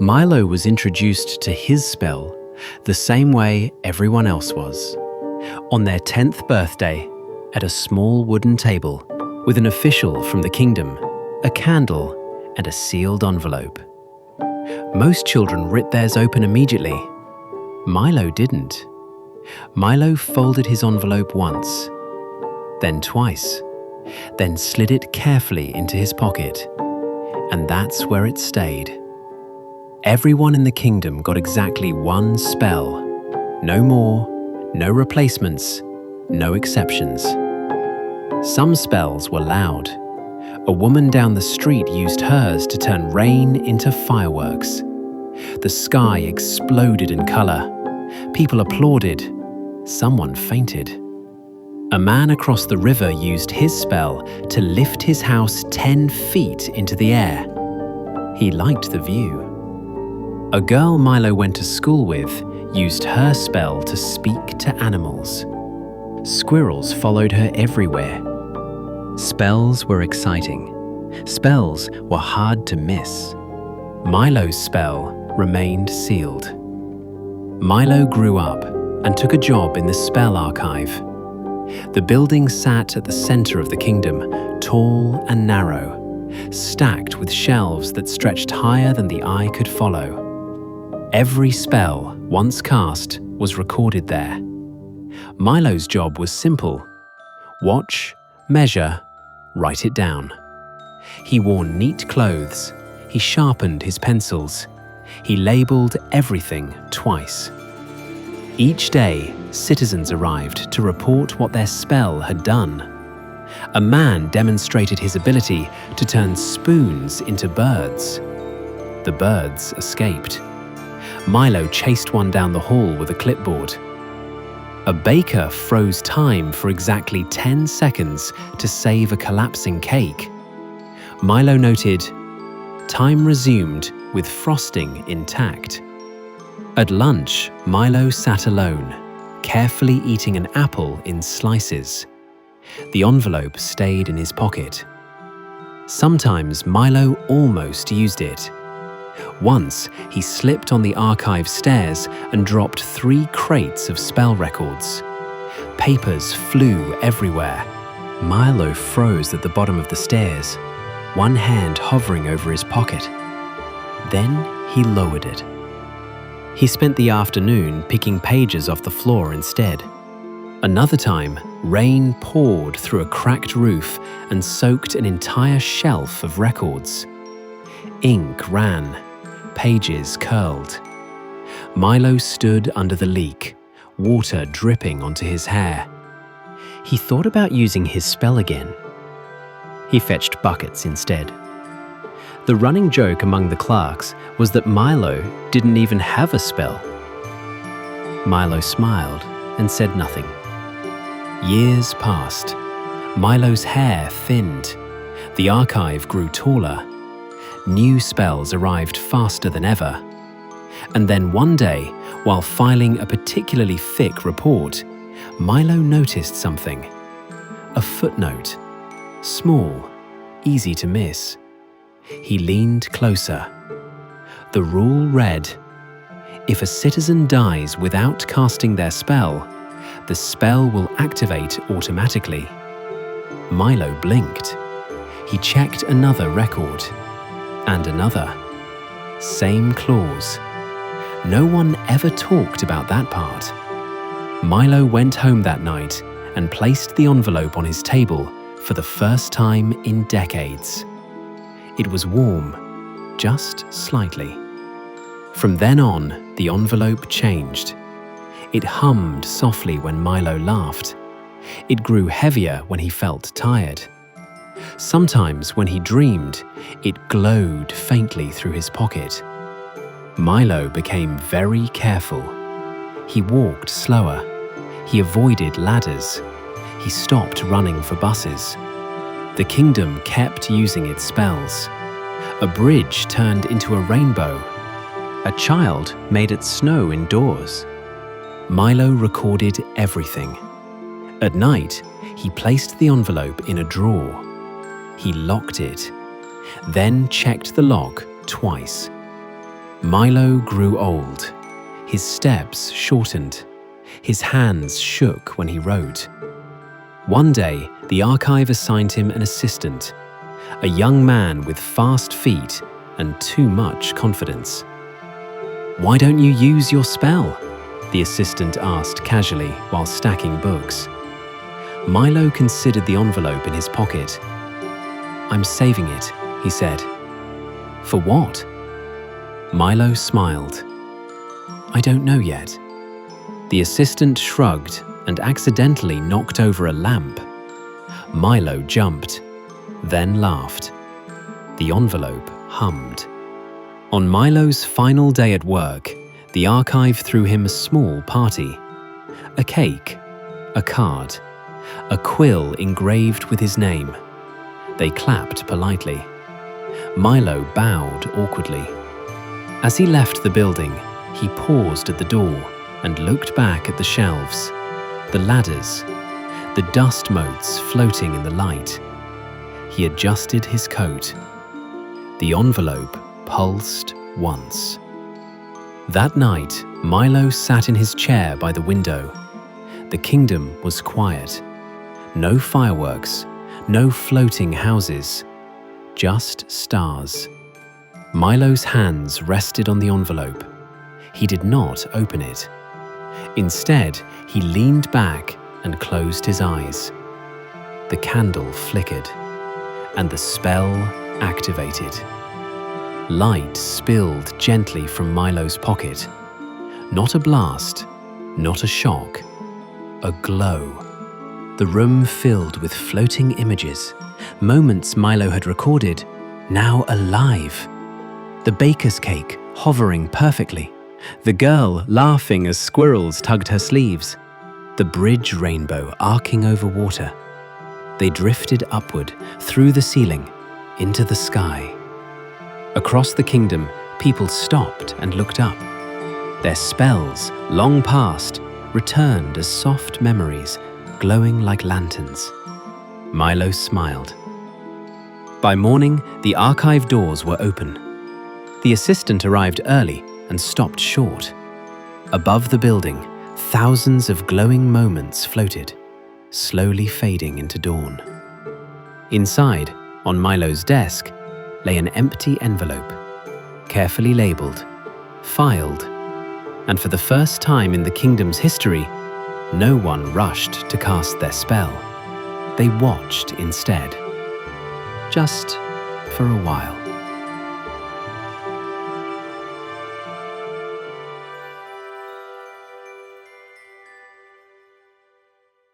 Milo was introduced to his spell the same way everyone else was. On their 10th birthday, at a small wooden table, with an official from the kingdom, a candle, and a sealed envelope. Most children ripped theirs open immediately. Milo didn't. Milo folded his envelope once, then twice, then slid it carefully into his pocket, and that's where it stayed. Everyone in the kingdom got exactly one spell. No more, no replacements, no exceptions. Some spells were loud. A woman down the street used hers to turn rain into fireworks. The sky exploded in color. People applauded. Someone fainted. A man across the river used his spell to lift his house 10 feet into the air. He liked the view. A girl Milo went to school with used her spell to speak to animals. Squirrels followed her everywhere. Spells were exciting. Spells were hard to miss. Milo's spell remained sealed. Milo grew up and took a job in the spell archive. The building sat at the center of the kingdom, tall and narrow, stacked with shelves that stretched higher than the eye could follow. Every spell once cast was recorded there. Milo's job was simple: watch, measure, write it down. He wore neat clothes. He sharpened his pencils. He labeled everything twice. Each day, citizens arrived to report what their spell had done. A man demonstrated his ability to turn spoons into birds. The birds escaped. Milo chased one down the hall with a clipboard. A baker froze time for exactly 10 seconds to save a collapsing cake. Milo noted, "Time resumed with frosting intact." At lunch, Milo sat alone, carefully eating an apple in slices. The envelope stayed in his pocket. Sometimes Milo almost used it. Once, he slipped on the archive stairs and dropped 3 crates of spell records. Papers flew everywhere. Milo froze at the bottom of the stairs, one hand hovering over his pocket. Then he lowered it. He spent the afternoon picking pages off the floor instead. Another time, rain poured through a cracked roof and soaked an entire shelf of records. Ink ran, pages curled. Milo stood under the leak, water dripping onto his hair. He thought about using his spell again. He fetched buckets instead. The running joke among the clerks was that Milo didn't even have a spell. Milo smiled and said nothing. Years passed. Milo's hair thinned. The archive grew taller. New spells arrived faster than ever. And then one day, while filing a particularly thick report, Milo noticed something. A footnote. Small, easy to miss. He leaned closer. The rule read, if a citizen dies without casting their spell, the spell will activate automatically. Milo blinked. He checked another record. And another. Same clause. No one ever talked about that part. Milo went home that night and placed the envelope on his table for the first time in decades. It was warm, just slightly. From then on, the envelope changed. It hummed softly when Milo laughed. It grew heavier when he felt tired. Sometimes when he dreamed, it glowed faintly through his pocket. Milo became very careful. He walked slower. He avoided ladders. He stopped running for buses. The kingdom kept using its spells. A bridge turned into a rainbow. A child made it snow indoors. Milo recorded everything. At night, he placed the envelope in a drawer. He locked it, then checked the lock twice. Milo grew old. His steps shortened. His hands shook when he wrote. One day, the archive assigned him an assistant, a young man with fast feet and too much confidence. "Why don't you use your spell?" the assistant asked casually while stacking books. Milo considered the envelope in his pocket. "I'm saving it," he said. "For what?" Milo smiled. "I don't know yet." The assistant shrugged and accidentally knocked over a lamp. Milo jumped, then laughed. The envelope hummed. On Milo's final day at work, the archive threw him a small party. A cake, a card, a quill engraved with his name. They clapped politely. Milo bowed awkwardly. As he left the building, he paused at the door and looked back at the shelves, the ladders, the dust motes floating in the light. He adjusted his coat. The envelope pulsed once. That night, Milo sat in his chair by the window. The kingdom was quiet. No fireworks, no floating houses, just stars. Milo's hands rested on the envelope. He did not open it. Instead, he leaned back and closed his eyes. The candle flickered, and the spell activated. Light spilled gently from Milo's pocket. Not a blast, not a shock, a glow. The room filled with floating images, moments Milo had recorded, now alive. The baker's cake hovering perfectly, the girl laughing as squirrels tugged her sleeves, the bridge rainbow arcing over water. They drifted upward, through the ceiling, into the sky. Across the kingdom, people stopped and looked up. Their spells, long past, returned as soft memories, glowing like lanterns. Milo smiled. By morning, the archive doors were open. The assistant arrived early and stopped short. Above the building, thousands of glowing moments floated, slowly fading into dawn. Inside, on Milo's desk, lay an empty envelope, carefully labeled, filed, and for the first time in the kingdom's history, no one rushed to cast their spell. They watched instead, just for a while.